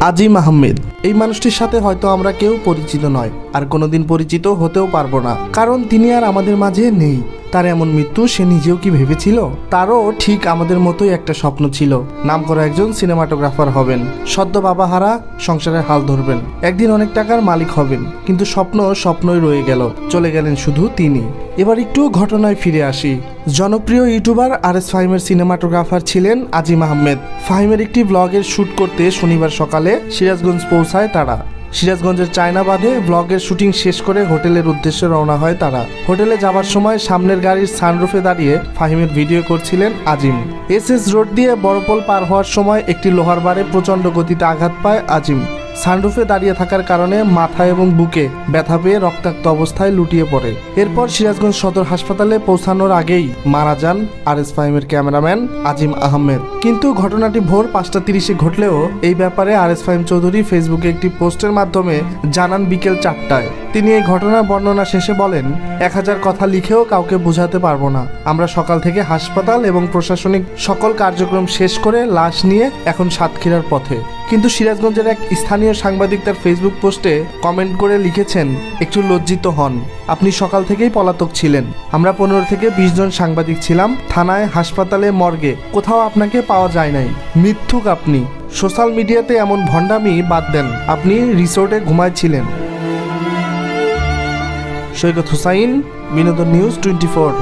আজিম আহমেদ। এই মানুষটির সাথে হয়তো আমরা কেউ পরিচিত নয়, আর কোনোদিন পরিচিত হতেও পারবো না, কারণ তিনি আর আমাদের মাঝে নেই। তার এমন মৃত্যু সে নিজেও কি ভেবেছিল? তারও ঠিক আমাদের মতোই একটা স্বপ্ন ছিল, নামকরা একজন সিনেমাটোগ্রাফার হবেন, সদ্য বাবাহারা, সংসারের হাল ধরবেন, একদিন অনেক টাকার মালিক হবেন। কিন্তু স্বপ্নই রয়ে গেল, চলে গেলেন শুধু তিনি। এবার একটু ঘটনায় ফিরে আসি। জনপ্রিয় ইউটিউবার RS ফাহিমের সিনেমাটোগ্রাফার ছিলেন আজিম আহমেদ। ফাহিমের একটি ব্লগের শ্যুট করতে শনিবার সকালে সিরাজগঞ্জ পৌঁছায় তারা। সিরাজগঞ্জের চায়নাবাদে ব্লগের শুটিং শেষ করে হোটেলের উদ্দেশ্যে রওনা হয় তারা। হোটেলে যাবার সময় সামনের গাড়ির সানরুফে দাঁড়িয়ে ফাহিমের ভিডিও করছিলেন আজিম। SS রোড দিয়ে বড়পোল পার হওয়ার সময় একটি লোহার বারে প্রচণ্ড গতিতে আঘাত পায় আজিম। সানরুফে দাঁড়িয়ে থাকার কারণে মাথা এবং বুকে ব্যথা পেয়ে রক্তাক্ত অবস্থায় লুটিয়ে পড়ে। এরপর সিরাজগঞ্জ সদর হাসপাতালে পৌঁছানোর আগেই মারা যান RS ফাহিমের ক্যামেরাম্যান আজিম আহমেদ। কিন্তু ঘটনাটি ভোর 5:30-এ ঘটলেও এই ব্যাপারে RS ফাহিম চৌধুরী ফেসবুকে একটি পোস্টের মাধ্যমে জানান বিকেল 4টায়। তিনি এই ঘটনার বর্ণনা শেষে বলেন, 1000 কথা লিখেও কাউকে বোঝাতে পারবো না। আমরা সকাল থেকে হাসপাতাল এবং প্রশাসনিক সকল কার্যক্রম শেষ করে লাশ নিয়ে এখন সাতক্ষীরার পথে। কিন্তু সিরাজগঞ্জের এক স্থানীয় সাংবাদিক তার ফেসবুক পোস্টে কমেন্ট করে লিখেছেন, একটু লজ্জিত হন, আপনি সকাল থেকেই পলাতক ছিলেন। আমরা 15 থেকে 20 জন সাংবাদিক ছিলাম, থানায়, হাসপাতালে, মর্গে, কোথাও আপনাকে পাওয়া যায় নাই। মিথ্যুক আপনি। সোশ্যাল মিডিয়াতে এমন ভণ্ডামি বাদ দেন, আপনি রিসোর্টে ঘুমাচ্ছিলেন। সৈকত হুসাইন, বিনোদন নিউজ 24।